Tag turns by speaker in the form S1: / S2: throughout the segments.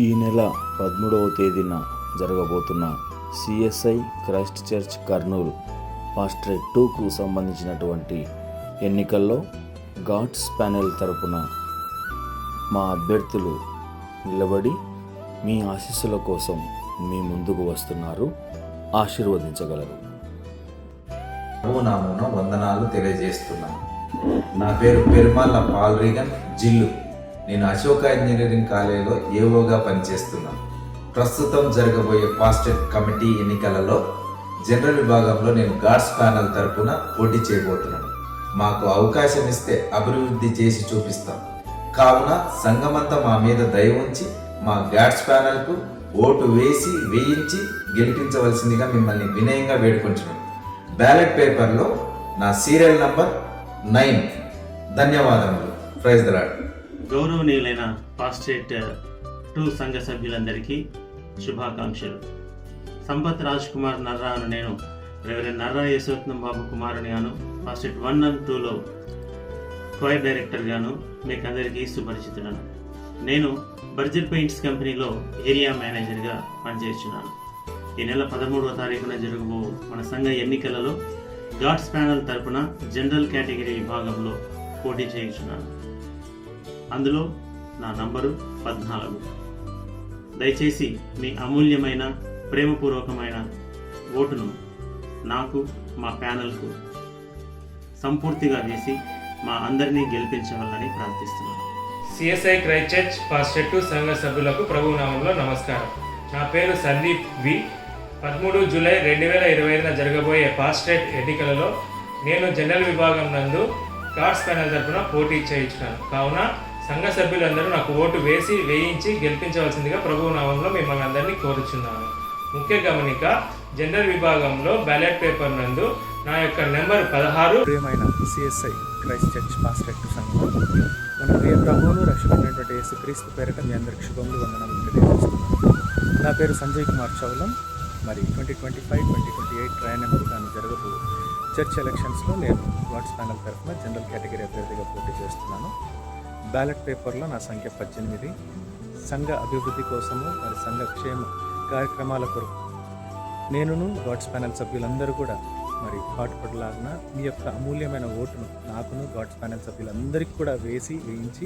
S1: ఈ నెల 13వ తేదీన జరగబోతున్న CSI Christ Church Kurnool pastorate 2కు సంబంధించినటువంటి ఎన్నికల్లో గాడ్స్ ప్యానెల్ తరపున మా అభ్యర్థులు నిలబడి మీ ఆశీస్సుల కోసం మీ ముందుకు వస్తున్నారు. ఆశీర్వదించగలరు.
S2: నామున వందనాలు తెలియజేస్తున్నాను. నా పేరు పెరుమాళ్ళ పాల్ రీగన్ జిల్లు. నేను అశోక ఇంజనీరింగ్ కాలేజీలో ఏఓగా పనిచేస్తున్నాను. ప్రస్తుతం జరగబోయే పాస్టరేట్ కమిటీ ఎన్నికలలో జనరల్ విభాగంలో నేను గాడ్స్ ప్యానెల్ తరపున పోటీ చేయబోతున్నాను. మాకు అవకాశం ఇస్తే అభివృద్ధి చేసి చూపిస్తాం. కావున సంఘమంతా మా మీద దయ ఉంచి మా గాడ్స్ ప్యానెల్కు ఓటు వేయించి గెలిపించవలసిందిగా మిమ్మల్ని వినయంగా వేడుకుంటున్నాను. బ్యాలెట్ పేపర్లో నా సీరియల్ నంబర్ 9. ధన్యవాదములు. Praise the Lord.
S3: గౌరవనీయులైన పాస్టరేట్ 2 సంఘ సభ్యులందరికీ శుభాకాంక్షలు. సంపత్ రాజ్ కుమార్ నర్రా అను నేను రెవరెండ్ నర్రా యేసోత్నం బాబు కుమారుని గాను పాస్టరేట్ 1 and 2లో క్వైర్ డైరెక్టర్గాను మీకు అందరికీ సుపరిచితులను. నేను బర్జర్ పెయింట్స్ కంపెనీలో ఏరియా మేనేజర్గా పనిచేస్తున్నాను. ఈ నెల 13వ తారీఖున జరగబో మన సంఘ ఎన్నికలలో గాడ్స్ ప్యానెల్ తరపున జనరల్ కేటగిరీ విభాగంలో పోటీ చేయించున్నాను. అందులో నా నంబరు 14. దయచేసి మీ అమూల్యమైన ప్రేమపూర్వకమైన ఓటును నాకు, మా ప్యానెల్కు సంపూర్తిగా వేసి మా అందరినీ గెలిపించవాలని ప్రార్థిస్తున్నాను.
S4: సిఎస్ఐ క్రైస్ట్ చర్చ్ పాస్టరేట్ 2 సంఘ సభ్యులకు ప్రభు నామంలో నమస్కారం. నా పేరు సందీప్ వి. 13 జూలై 2025న జరగబోయే పాస్టరేట్ ఎన్నికలలో నేను జనరల్ విభాగం నందు గాడ్స్ ప్యానెల్ తరపున పోటీ చేయించున్నాను. కావున సంఘ సభ్యులందరూ నాకు ఓటు వేయించి గెలిపించవలసిందిగా ప్రభు నామంలో మిమ్మల్ని అందరినీ కోరుచున్నాను. ముఖ్య గమనిక, జనరల్ విభాగంలో బ్యాలెట్ పేపర్ నందు నా యొక్క నెంబర్ 16.
S5: ప్రియమైన సిఎస్ఐ క్రైస్ట్ చర్చ్ పాస్టరేట్ సంఘం, మన ప్రియ ప్రభువును రక్షకుడైనటువంటి యేసుక్రీస్తు పేరిట మీ అందరికి శుభములు, వందనాలు తెలియజేస్తున్నాను. నా పేరు సంజయ్ కుమార్ చౌలం. మరి 2025-2028 ట్రయనబుల్ గాను జరగబో చర్చ్ ఎలక్షన్స్లో నేను గాడ్స్ ప్యానెల్ తరఫున జనరల్ కేటగిరీ అభ్యర్థిగా పోటీ చేస్తున్నాను. బ్యాలెట్ పేపర్లో నా సంఖ్య 18. సంఘ అభివృద్ధి కోసము, మరి సంఘ క్షేమ కార్యక్రమాల కొరకు నేనును గాడ్స్ ప్యానెల్ సభ్యులందరూ కూడా మరి పాటుపడలాగిన మీ యొక్క అమూల్యమైన ఓటును నాకును గాడ్స్ ప్యానెల్ సభ్యులందరికీ కూడా వేయించి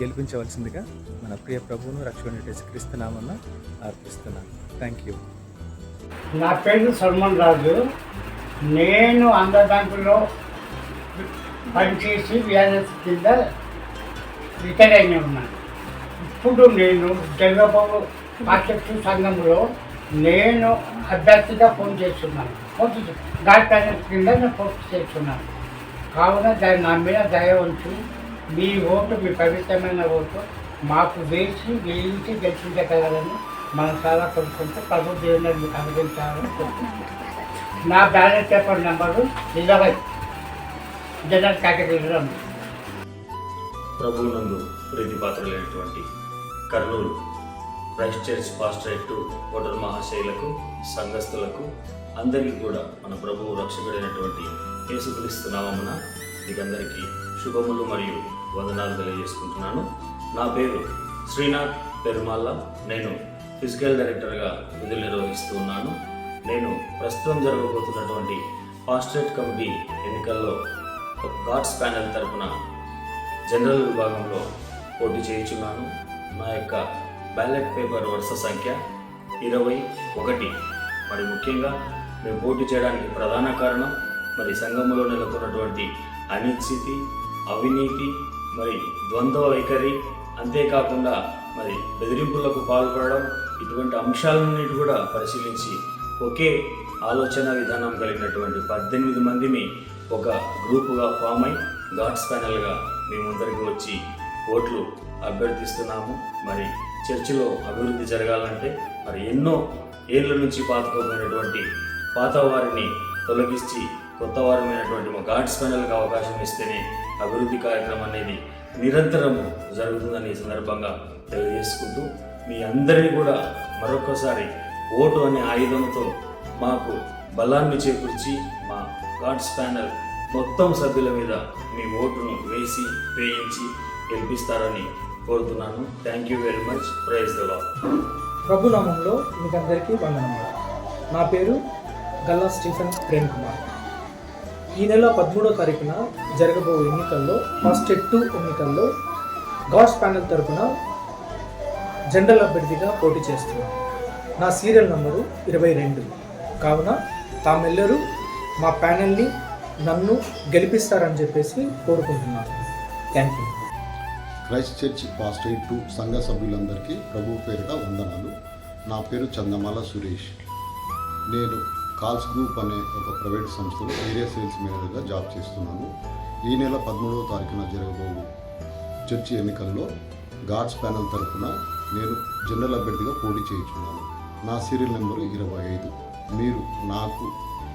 S5: గెలిపించవలసిందిగా మన ప్రియ ప్రభువును రక్షకుడైన యేసుక్రీస్తు నామమున అర్పిస్తున్నాను. Thank you.
S6: నా పేరు సల్మాన్ రాజు. నేను ఆంధ్ర బ్యాంకులో పనిచేసి విఆర్ఎస్ కింద రిటైర్ అయిన ఉన్నాను. ఇప్పుడు నేను జగబాబు పాస్టరేట్ సంఘంలో నేను అభ్యర్థిగా పోటీ చేస్తున్నాను. గాడ్ ప్యానెల్ కింద నేను పోటీ చేస్తున్నాను. కావున నా మీద దయ ఉంచి మీ ఓటు, మీ పవిత్రమైన ఓటు మాకు వేయించి గెలిపించగలరని మనం చాలా కోరుకుంటూ ప్రభు దేవుని మీకు అనుగ్రహించాలని కోరుకుంటున్నాను. నా బ్యాలెట్ పేపర్ నెంబరు 20 జనరల్ కేటగిరీలో ఉంది.
S3: ప్రభువునందు ప్రీతిపాత్రులైనటువంటి Kurnool Christ Church pastorate 2 voter మహాశైలకు, సంఘస్థులకు అందరికీ కూడా మన ప్రభువు రక్షకుడైనటువంటి యేసుక్రీస్తు నామమున మీకందరికీ శుభములు మరియు వందనాలు తెలియజేసుకుంటున్నాను. నా పేరు శ్రీనాథ్ పెరుమాళ్ళ. నేను ఫిజికల్ డైరెక్టర్గా విధులు నిర్వహిస్తూ ఉన్నాను. నేను ప్రస్తుతం జరగబోతున్నటువంటి పాస్టరేట్ కమిటీ ఎన్నికల్లో గాడ్స్ ప్యానెల్ తరపున జనరల్ విభాగంలో పోటీ చేయించున్నాను. నా యొక్క బ్యాలెట్ పేపర్ వరుస సంఖ్య 21. మరి ముఖ్యంగా మేము పోటీ చేయడానికి ప్రధాన కారణం మరి సంఘంలో నెలకొన్నటువంటి అనిశ్చితి, అవినీతి, మరి ద్వంద్వ వైఖరి, అంతేకాకుండా మరి బెదిరింపులకు పాల్పడడం, ఇటువంటి అంశాలన్నిటి కూడా పరిశీలించి ఒకే ఆలోచన విధానం కలిగినటువంటి 18 మందిని ఒక గ్రూపుగా ఫామ్ అయి గాడ్స్ ప్యానెల్గా మీ ముందరికి వచ్చి ఓట్లు అభ్యర్థిస్తున్నాము. మరి చర్చిలో అభివృద్ధి జరగాలంటే మరి ఎన్నో ఏళ్ళ నుంచి పాతుకోమైనటువంటి పాత వారిని తొలగించి కొత్త వారమైనటువంటి మా గాడ్స్ ప్యానెల్కి అవకాశం ఇస్తేనే అభివృద్ధి కార్యక్రమం అనేది నిరంతరము జరుగుతుందని ఈ సందర్భంగా తెలియజేసుకుంటూ మీ అందరినీ కూడా మరొకసారి ఓటు అనే ఆయుధంతో మాకు బలాన్ని చేకూర్చి మా గాడ్స్ ప్యానెల్ మొత్తం సభ్యుల మీద మీ ఓటును వేయించి గెలిపిస్తారని కోరుతున్నాను. Thank you very much. Praise the Lord.
S7: ప్రభు నామంలో మీకు అందరికీ వందనములు. నా పేరు గల్లా స్టీఫెన్ ప్రేమ్ కుమార్. ఈ నెల 13వ తారీఖున జరగబో ఎన్నికల్లో పాస్టెట్ 2 ఎన్నికల్లో గాడ్స్ ప్యానెల్ తరపున జనరల్ అభ్యర్థిగా పోటీ చేస్తున్నాను. నా సీరియల్ నంబరు 22. కావున తామెల్లరూ మా ప్యానెల్ని నన్ను గెలిపిస్తారని చెప్పేసి కోరుకుంటున్నాను. Thank you.
S8: Christ Church pastorate 2 సంఘ సభ్యులందరికీ ప్రభు పేరిట వందనాలు. నా పేరు చందమాల సురేష్. నేను కాల్స్ గ్రూప్ అనే ఒక ప్రైవేట్ సంస్థలో ఏరియా సేల్స్ మేనేజర్గా జాబ్ చేస్తున్నాను. ఈ నెల 13వ తారీఖున జరగబోవు చర్చి ఎన్నికల్లో గాడ్స్ ప్యానెల్ తరఫున నేను జనరల్ అభ్యర్థిగా పోటీ చేయించున్నాను. నా సీరియల్ నెంబరు 25. మీరు నాకు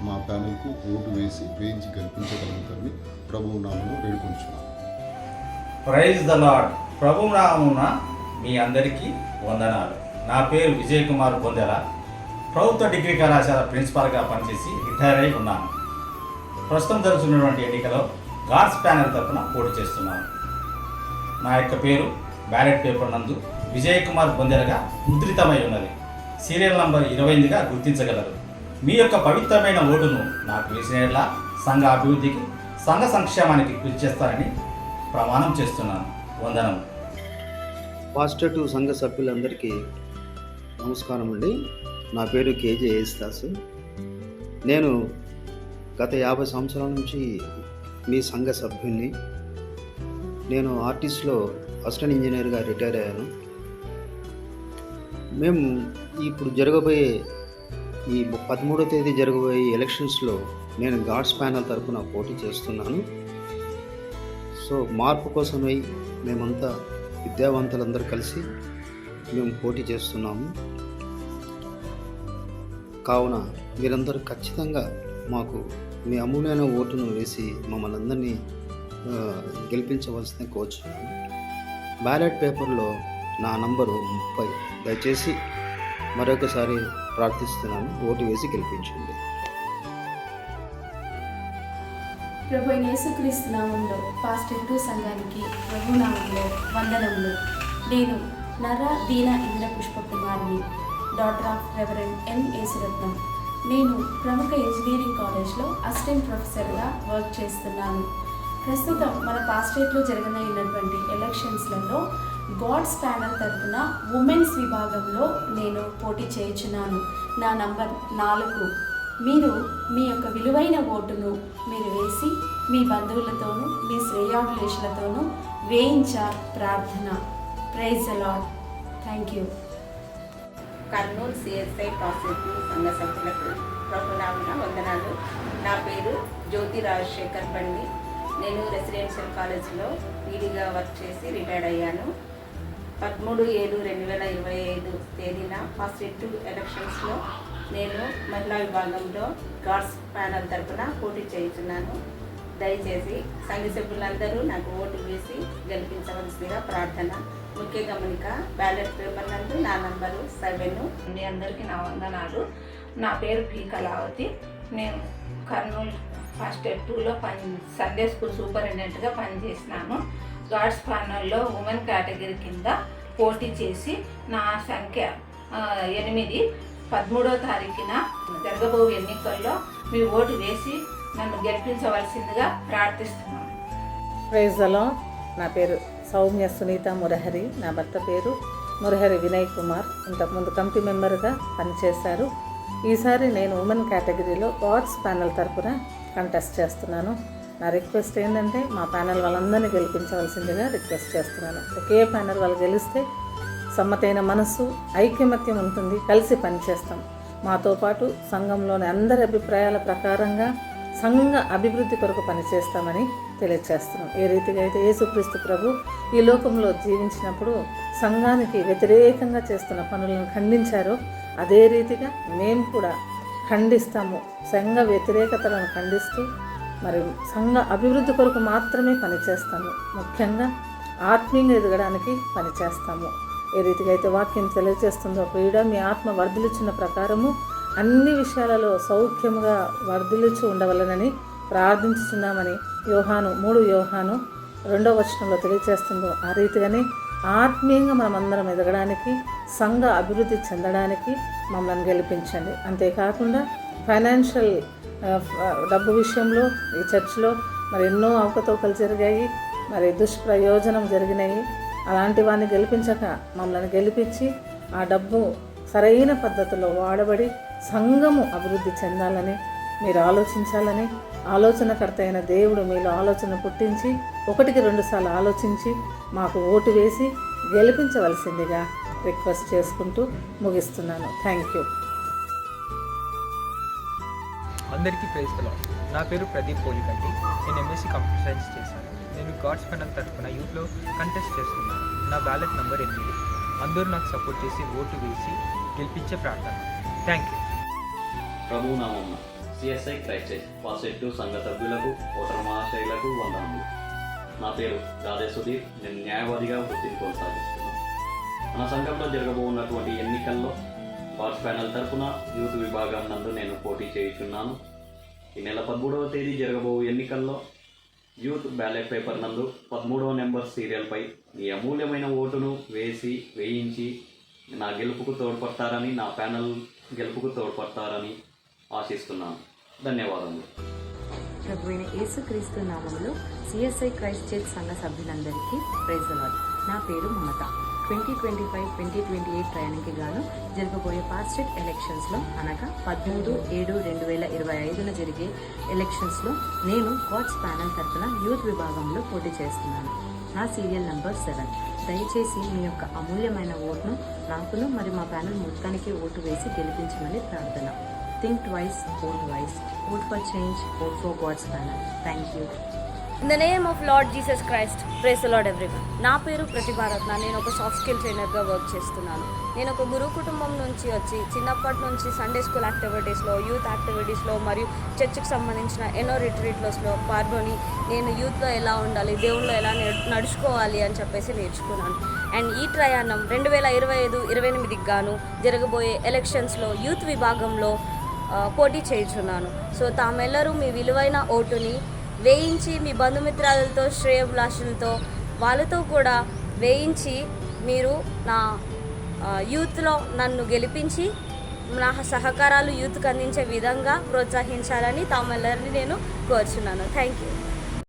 S8: మా ప్యానెల్కు ఓటు వేయించి గెలిపించగలుగుతారని ప్రభువు నామమున వేడుకొంచున్నాను.
S9: Praise the Lord. ప్రభు నామమున మీ అందరికీ వందనాలు. నా పేరు విజయ్ కుమార్ బొందెల. ప్రభుత్వ డిగ్రీ కళాశాల ప్రిన్సిపాల్గా పనిచేసి రిటైర్ అయి ఉన్నాను. ప్రస్తుతం జరుగుతున్నటువంటి ఎన్నికలో గాడ్స్ ప్యానెల్ తరఫున పోటీ చేస్తున్నాను. నా యొక్క పేరు బ్యాలెట్ పేపర్ నందు విజయ్ కుమార్ బొందెలగా ముద్రితమై ఉన్నది. సీరియల్ నంబర్ 28గా గుర్తించగలరు. మీ యొక్క పవిత్రమైన ఓటును నాకు వేసినట్లా సంఘ అభివృద్ధికి, సంఘ సంక్షేమానికి కృషి చేస్తారని ప్రమాణం చేస్తున్నాను. వందనం.
S10: పాస్టర్ 2 సంఘ సభ్యులందరికీ నమస్కారం అండి. నా పేరు కేజే యేసుదాసు. నేను గత 50 సంవత్సరాల నుంచి మీ సంఘ సభ్యుల్ని. నేను ఆర్టీసీలో అసిస్టెంట్ ఇంజనీర్గా రిటైర్ అయ్యాను. మేము ఇప్పుడు జరగబోయే ఈ 13వ తేదీ జరగబోయే ఎలక్షన్స్లో నేను గాడ్స్ ప్యానెల్ తరఫున పోటీ చేస్తున్నాను. సో మార్పు కోసమై మేమంతా విద్యావంతులందరూ కలిసి మేము పోటీ చేస్తున్నాము. కావున మీరందరూ ఖచ్చితంగా మాకు మీ అమూల్యమైన ఓటును వేసి మమ్మల్ని అందరినీ గెలిపించవలసింది కోరుచున్నాను. బ్యాలెట్ పేపర్లో నా నంబరు 30. దయచేసి మరొకసారి ప్రార్థిస్తున్నాను, ఓటు వేసి గెలిపించండి.
S11: ప్రభు యేసుక్రీస్తు నామంలో పాస్టర్ 2 సంఘానికి ప్రభు నామంలో వందనములు. నేను నర దీన ఇంద్ర పుష్పకుమార్ని, daughter of reverend N Yesuratnam. నేను ప్రముఖ ఇంజనీరింగ్ కాలేజ్లో అసిస్టెంట్ ప్రొఫెసర్గా వర్క్ చేస్తున్నాను. ప్రస్తుతం మన పాస్టరేట్లో జరగనైనటువంటి ఎలక్షన్స్లలో గాడ్స్ ప్యానెల్ తరఫున ఉమెన్స్ విభాగంలో నేను పోటీ చేయుచున్నాను. నా నంబర్ 4. మీరు మీ యొక్క విలువైన ఓటును మీరు వేసి మీ బంధువులతోనూ మీ శ్రేయాభిలేషులతోనూ వేయించ ప్రార్థన. Praise the Lord. Thank you.
S12: Kurnool CSI pastorate 2 సంఘ సభ్యులకు ప్రభునామమున వందనాలు. నా పేరు జ్యోతి రాజశేఖర్ బండి. నేను రెసిడెన్షియల్ కాలేజ్లో పీడీగా వర్క్ చేసి రిటైర్డ్ అయ్యాను. 13/7/2025 తేదీన పాస్టరేట్ 2 ఎలక్షన్స్లో నేను మహిళా విభాగంలో గాడ్స్ ప్యానెల్ తరఫున పోటీ చేస్తున్నాను. దయచేసి సంఘ సభ్యులందరూ నాకు ఓటు వేసి గెలిపించవలసిందిగా ప్రార్థన. ముఖ్య గమనిక, బ్యాలెట్ పేపర్ నందు నా నంబరు 7.
S13: మీ అందరికీ నా వందనాలు. నా పేరు పి కళావతి. నేను కర్నూలు పాస్టరేట్ 2లో సండే స్కూల్ సూపరింటెండెంట్గా పనిచేసినాను. గాడ్స్ ప్యానెల్లో ఉమెన్ కేటగిరీ కింద పోటీ చేసి నా సంఖ్య 8. 13వ తారీఖున జరగబో ఎన్నికల్లో మీ ఓటు వేసి నన్ను గెలిపించవలసిందిగా ప్రార్థిస్తున్నాను.
S14: Praise the Lord. నా పేరు సౌమ్య సునీత మురహరి. నా భర్త పేరు మురహరి వినయ్ కుమార్. ఇంతకుముందు కమిటీ మెంబర్గా పనిచేశారు. ఈసారి నేను ఉమెన్ కేటగిరీలో గాడ్స్ ప్యానెల్ తరఫున కంటెస్ట్ చేస్తున్నాను. నా రిక్వెస్ట్ ఏంటంటే మా ప్యానెల్ వాళ్ళందరినీ గెలిపించవలసిందిగా రిక్వెస్ట్ చేస్తున్నాను. ఒకే ప్యానెల్ వాళ్ళు గెలిస్తే సమ్మతైన మనసు, ఐకమత్యం ఉంటుంది, కలిసి పనిచేస్తాం. మాతో పాటు సంఘంలోని అందరి అభిప్రాయాల ప్రకారంగా సంఘ అభివృద్ధి కొరకు పనిచేస్తామని తెలియజేస్తున్నాం. ఏ రీతిగా అయితే యేసుక్రీస్తు ప్రభు ఈ లోకంలో జీవించినప్పుడు సంఘానికి వ్యతిరేకంగా చేస్తున్న పనులను ఖండించారో అదే రీతిగా మేము కూడా ఖండిస్తాము. సంఘ వ్యతిరేకతలను ఖండిస్తూ మరి సంఘ అభివృద్ధి కొరకు మాత్రమే పనిచేస్తాము. ముఖ్యంగా ఆత్మీయంగా ఎదగడానికి పనిచేస్తాము. ఏ రీతిగా అయితే వాక్యం తెలియజేస్తుందో, ప్రియుడ మీ ఆత్మ వర్ధిల్చున్న ప్రకారము అన్ని విషయాలలో సౌఖ్యముగా వర్ధిల్లుచు ఉండవలనని ప్రార్థించుతున్నామని 3 యోహాను 2వ వచనంలో తెలియజేస్తుందో ఆ రీతిగానే ఆత్మీయంగా మనమందరం ఎదగడానికి, సంఘ అభివృద్ధి చెందడానికి మమ్మల్ని గెలిపించండి. అంతేకాకుండా ఫైనాన్షియల్ డబ్బు విషయంలో ఈ చర్చ్లో మరి ఎన్నో అవకతవకలు జరిగాయి, మరి దుష్ప్రయోజనం జరిగినాయి. అలాంటి వాడిని గెలిపించక మమ్మల్ని గెలిపించి ఆ డబ్బు సరైన పద్ధతిలో వాడబడి సంఘము అభివృద్ధి చెందాలని మీరు ఆలోచించాలని, ఆలోచనకర్త అయిన దేవుడు మీలో ఆలోచన పుట్టించి 1-2 సార్లు ఆలోచించి మాకు ఓటు వేసి గెలిపించవలసిందిగా రిక్వెస్ట్ చేసుకుంటూ ముగిస్తున్నాను. Thank you.
S15: అందరికీ ప్రైజ్ ది లార్డ్. నా పేరు ప్రదీప్ పోలికంటి. నేను ఎంఎస్సీ కంప్యూటర్ సైన్స్ చేశాను. నేను గాడ్స్ ప్యానల్ తరఫున యూత్లో కంటెస్ట్ చేస్తున్నాను. నా బ్యాలెట్ నంబర్ 8. అందరూ నాకు సపోర్ట్ చేసి ఓటు వేసి గెలిపించే ప్రార్థన. Thank you.
S3: ప్రభు నామమున సిఎస్ఐ క్రైస్ట్ చర్చ్ పాస్టర్ 2 సంఘ సభ్యులకు, ఓటర్ మహాశైలకు వందనములు. నా పేరు రాధే సుధీర్. నేను న్యాయవాదిగా వృత్తిని కొనసాగిస్తున్నాను. మన సంఘంలో జరగబోతున్నటువంటి ఎన్నికల్లో గాడ్స్ ప్యానల్ తరఫున యూత్ విభాగం నందు నేను పోటీ చేయుచున్నాను. ఈ నెల 13వ తేదీ జరగబో ఎన్నికల్లో యూత్ బ్యాలెట్ పేపర్ నందు 13వ నెంబర్ సీరియల్పై మీ అమూల్యమైన ఓటును వేయించి నా గెలుపుకు తోడ్పడతారని, నా ప్యానల్ గెలుపుకు తోడ్పడతారని ఆశిస్తున్నాను. ధన్యవాదములు.
S16: ప్రభువైన యేసుక్రీస్తు నామములో సిఎస్ఐ క్రైస్ట్ చర్చ్ సంఘ సభ్యులందరికీ ప్రైజ్ ది లార్డ్. నా పేరు మమత. 2025-2028 ప్రయాణానికి గాను జరగబోయే పాస్టరేట్ ఎలక్షన్స్లో అనగా 13/7/2025 జరిగే ఎలక్షన్స్లో నేను గాడ్స్ ప్యానల్ తరఫున యూత్ విభాగంలో పోటీ చేస్తున్నాను. నా సీరియల్ నంబర్ 7. దయచేసి మీ యొక్క అమూల్యమైన ఓటును నాకును మరియు మా ప్యానల్ మొత్తానికి ఓటు వేసి గెలిపించమని ప్రార్థన. Think twice, vote wise. Vote for change, vote for God's panel. Thank you.
S17: In the name of Lord Jesus Christ, praise the Lord everyone. నా పేరు ప్రతిభారత్న. నేను ఒక సాఫ్ట్ స్కిల్ ట్రైనర్గా వర్క్ చేస్తున్నాను. నేను ఒక గురు కుటుంబం నుంచి వచ్చి చిన్నప్పటి నుంచి సండే స్కూల్ యాక్టివిటీస్లో, యూత్ యాక్టివిటీస్లో మరియు చర్చ్కి సంబంధించిన ఎన్నో రిట్రీట్స్లో పాల్గొని నేను యూత్లో ఎలా ఉండాలి, దేవుళ్ళు ఎలా నడుచుకోవాలి అని చెప్పేసి నేర్చుకున్నాను. అండ్ ఈ ప్రయాణం 2025-28 గాను జరగబోయే ఎలక్షన్స్లో యూత్ విభాగంలో పోటీ చేయుచున్నాను. సో తామెల్లరూ మీ విలువైన ఓటుని వేయించి మీ బంధుమిత్రాలతో, శ్రేయోభిలాషులతో వాళ్ళతో కూడా వేయించి మీరు నా యూత్లో నన్ను గెలిపించి నా సహకారాలు యూత్కి అందించే విధంగా ప్రోత్సహించాలని తామెల్లరిని నేను కోరుచున్నాను. Thank you.